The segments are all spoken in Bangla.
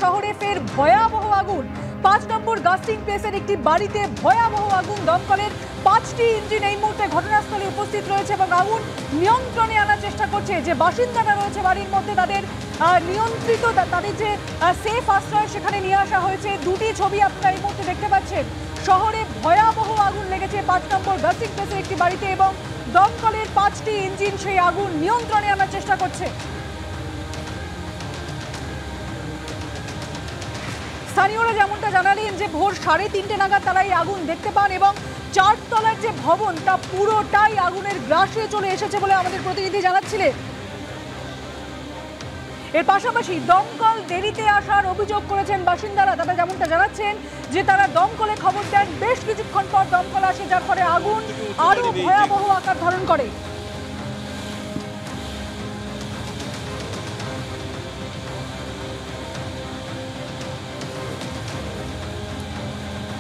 শহরে ফের ভয়াবহ আগুন। 5 নম্বর গাস্টিং প্লেসের একটি বাড়িতে ভয়াবহ আগুন। দমকলের 5টি ইঞ্জিন এই মুহূর্তে ঘটনাস্থলে উপস্থিত রয়েছে এবং আগুন নিয়ন্ত্রণে আনার চেষ্টা করছে। যে বাসিন্দারা রয়েছে বাড়ির মধ্যে তাদের নিয়ন্ত্রিত, তাদের যে সেফ আশ্রয় সেখানে নিয়ে আসা হয়েছে। দুটি ছবি আপনারা এই মুহূর্তে দেখতে পাচ্ছেন। শহরে ভয়াবহ আগুন লেগেছে 5 নম্বর গাস্টিং প্লেসের একটি বাড়িতে এবং দমকলের 5টি ইঞ্জিন সেই আগুন নিয়ন্ত্রণে আনার চেষ্টা করছে। স্থানীয়রা যেমনটা জানালেন যে ভোর 3:30 নাগাদ তারা এই আগুন দেখতে পান এবং 4 তলার যে ভবন তা পুরোটাই আগুনের গ্রাসে চলে এসেছে বলে আমাদের প্রতিনিধি জানাচ্ছিলেন। এর পাশাপাশি দমকল দেরিতে আসার অভিযোগ করেছেন বাসিন্দারা। তারা যেমনটা জানাচ্ছেন যে তারা দমকলে খবর দেন, বেশ কিছুক্ষণ পর দমকল আসে, যার ফলে আগুন আরো ভয়াবহ আকার ধারণ করে।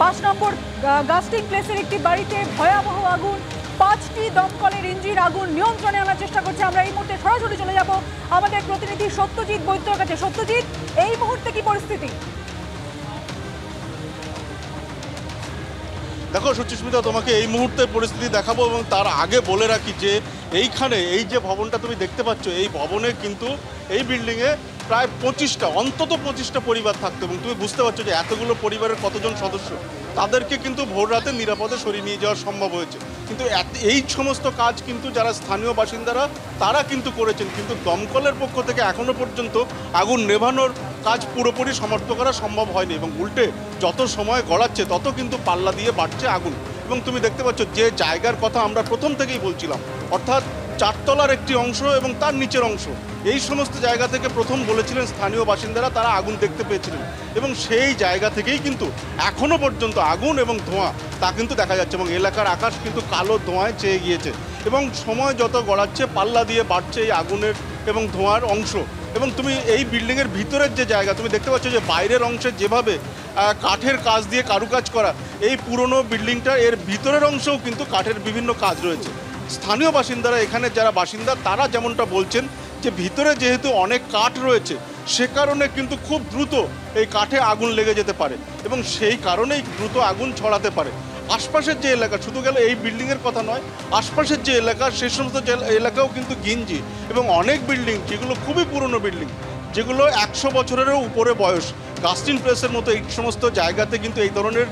5 নম্বর গাস্টিং প্লেসের একটি বাড়িতে ভয়াবহ আগুন। 5টি দমকলের ইঞ্জিন আগুন নিয়ন্ত্রণে আনার চেষ্টা করছে। আমরা এই মুহূর্তে সরাসরি চলে যাব আমাদের প্রতিনিধি সত্যজিৎ বৈদ্যর কাছে। সত্যজিৎ, এই মুহূর্তে কি পরিস্থিতি? দেখো সুচিস্মিতা, তোমাকে এই মুহূর্তে পরিস্থিতি দেখাবো এবং তার আগে বলে রাখি যে এইখানে এই যে ভবনটা তুমি দেখতে পাচ্ছ, এই ভবনে কিন্তু এই বিল্ডিংয়ে প্রায় 25টা, অন্তত 25টা পরিবার থাকতো এবং তুমি বুঝতে পারছো যে এতগুলো পরিবারের কতজন সদস্য, তাদেরকে কিন্তু ভোর রাতে নিরাপদে সরিয়ে নিয়ে যাওয়া সম্ভব হয়েছে। কিন্তু এই সমস্ত কাজ কিন্তু যারা স্থানীয় বাসিন্দারা তারা কিন্তু করেছেন, কিন্তু দমকলের পক্ষ থেকে এখনো পর্যন্ত আগুন নেভানোর কাজ পুরোপুরি সমাপ্ত করা সম্ভব হয়নি এবং উল্টে যত সময় গড়াচ্ছে তত কিন্তু পাল্লা দিয়ে বাড়ছে আগুন। এবং তুমি দেখতে পাচ্ছ যে জায়গার কথা আমরা প্রথম থেকেই বলছিলাম, অর্থাৎ 4 তলার একটি অংশ এবং তার নিচের অংশ, এই সমস্ত জায়গা থেকে প্রথম বলেছিলেন স্থানীয় বাসিন্দারা তারা আগুন দেখতে পেয়েছিলেন এবং সেই জায়গা থেকেই কিন্তু এখনো পর্যন্ত আগুন এবং ধোঁয়া তা কিন্তু দেখা যাচ্ছে এবং এলাকার আকাশ কিন্তু কালো ধোঁয়ায় চেয়ে গিয়েছে এবং সময় যত গড়াচ্ছে পাল্লা দিয়ে বাড়ছে এই আগুনের এবং ধোঁয়ার অংশ। এবং তুমি এই বিল্ডিংয়ের ভিতরের যে জায়গা তুমি দেখতে পাচ্ছ যে বাইরের অংশে যেভাবে কাঠের কাজ দিয়ে কারুকাজ করা, এই পুরনো বিল্ডিংটা এর ভিতরের অংশেও কিন্তু কাঠের বিভিন্ন কাজ রয়েছে। স্থানীয় বাসিন্দারা, এখানে যারা বাসিন্দা তারা যেমনটা বলছেন যে ভিতরে যেহেতু অনেক কাঠ রয়েছে সে কারণে কিন্তু খুব দ্রুত এই কাঠে আগুন লেগে যেতে পারে এবং সেই কারণেই দ্রুত আগুন ছড়াতে পারে। আশপাশের যে এলাকা, শুধু গেলে এই বিল্ডিংয়ের কথা নয়, আশপাশের যে এলাকা সেই সমস্ত এলাকাও কিন্তু ঘিঞ্জি এবং অনেক বিল্ডিং যেগুলো খুবই পুরনো বিল্ডিং, যেগুলো 100 বছরেরও উপরে বয়স, গাস্টিং প্লেসের মতো এই সমস্ত জায়গাতে কিন্তু এই ধরনের,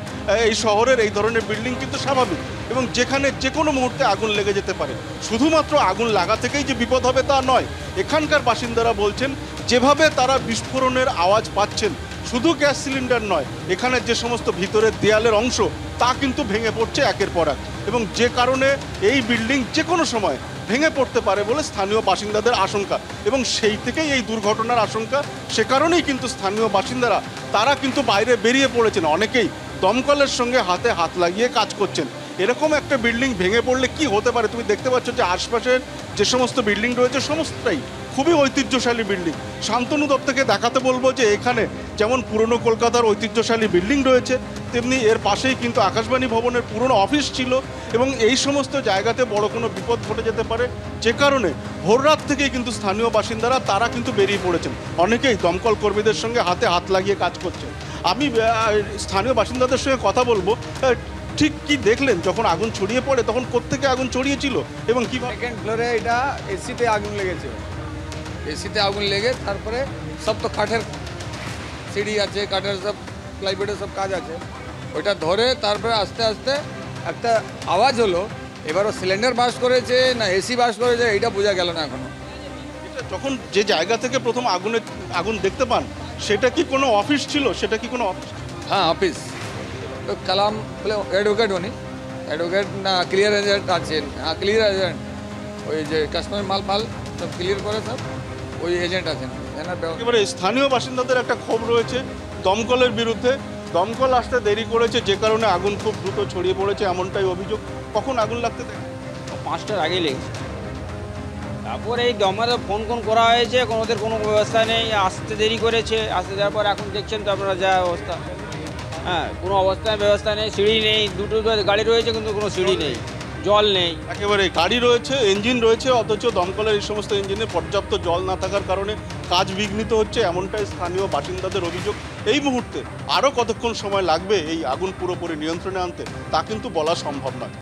এই শহরের এই ধরনের বিল্ডিং কিন্তু স্বাভাবিক এবং যেখানে যে কোনো মুহূর্তে আগুন লেগে যেতে পারে। শুধুমাত্র আগুন লাগা থেকেই যে বিপদ হবে তা নয়, এখানকার বাসিন্দারা বলছেন যেভাবে তারা বিস্ফোরণের আওয়াজ পাচ্ছেন, শুধু গ্যাস সিলিন্ডার নয়, এখানে যে সমস্ত ভিতরের দেয়ালের অংশ তা কিন্তু ভেঙে পড়ছে একের পর এক এবং যে কারণে এই বিল্ডিং যে কোনো সময় ভেঙে পড়তে পারে বলে স্থানীয় বাসিন্দাদের আশঙ্কা এবং সেই থেকেই এই দুর্ঘটনার আশঙ্কা। সে কারণেই কিন্তু স্থানীয় বাসিন্দারা তারা কিন্তু বাইরে বেরিয়ে পড়েছেন, অনেকেই দমকলের সঙ্গে হাতে হাত লাগিয়ে কাজ করছেন। এরকম একটা বিল্ডিং ভেঙে পড়লে কি হতে পারে তুমি দেখতে পাচ্ছ যে আশপাশের যে সমস্ত বিল্ডিং রয়েছে সমস্তটাই খুবই ঐতিহ্যশালী বিল্ডিং। শান্তনু দত্তকে দেখাতে বলবো যে এখানে যেমন পুরনো কলকাতার ঐতিহ্যশালী বিল্ডিং রয়েছে, তেমনি এর পাশেই কিন্তু আকাশবাণী ভবনের পুরনো অফিস ছিল এবং এই সমস্ত জায়গাতে বড় কোনো বিপদ ঘটে যেতে পারে, যে কারণে ভোররাত থেকেই কিন্তু স্থানীয় বাসিন্দারা তারা কিন্তু বেরিয়ে পড়েছেন। অনেকেই দমকল কর্মীদের সঙ্গে হাতে হাত লাগিয়ে কাজ করছেন। আমি স্থানীয় বাসিন্দাদের সঙ্গে কথা বলবো, ঠিক কি দেখলেন যখন আগুন ছড়িয়ে পড়ে, তখন কোত্থেকে আগুন ছড়িয়েছিল এবং কি? সেকেন্ড ফ্লোরে এটা এসিতে আগুন লেগেছে, এসিতে আগুন লেগে তারপরে সব তো কাঠের সিঁড়ি আছে, কাঠের সব প্লাইবোর্ডের সব কাজ আছে, ওইটা ধরে তারপরে আস্তে আস্তে একটা আওয়াজ হলো। এবারও সিলিন্ডার বাস করেছে না এসি বাস করেছে এটা বোঝা গেল না এখনো। যখন যে জায়গা থেকে প্রথম আগুন দেখতে পান সেটা কি কোনো অফিস ছিল? সেটা কি কোনো অফিস? হ্যাঁ অফিস, তো কালাম বলে অ্যাডভোকেট উনি, অ্যাডভোকেট না ক্লিয়ার এজেন্ট আছেন, হ্যাঁ ক্লিয়ার এজেন্ট, ওই যে কাস্টমার মাল সব ক্লিয়ার করে সব ওই এজেন্ট আছেন। এবারে স্থানীয় বাসিন্দাদের একটা ক্ষোভ রয়েছে দমকলের বিরুদ্ধে, দমকল আসতে দেরি করেছে যে কারণে আগুন খুব দ্রুত ছড়িয়ে পড়েছে এমনটাই অভিযোগ। কখন আগুন লাগতে দেখে? 5টার আগেই লেগেছে। তারপর এই দমকলে ফোন করা হয়েছে, ওদের কোনো ব্যবস্থা নেই, আসতে দেরি করেছে, আসতে যাওয়ার পর এখন দেখছেন তো আপনারা যা অবস্থা, হ্যাঁ কোনো অবস্থায় ব্যবস্থা নেই, সিঁড়ি নেই, দুটো গাড়ি রয়েছে কিন্তু কোনো সিঁড়ি নেই, জল নেই। একেবারে গাড়ি রয়েছে, ইঞ্জিন রয়েছে, অথচ দমকলের এই সমস্ত ইঞ্জিনে পর্যাপ্ত জল না থাকার কারণে কাজ বিঘ্নিত হচ্ছে, এমনটাই স্থানীয় বাসিন্দাদের অভিযোগ। এই মুহূর্তে আরও কতক্ষণ সময় লাগবে এই আগুন পুরোপুরি নিয়ন্ত্রণে আনতে তা কিন্তু বলা সম্ভব নয়।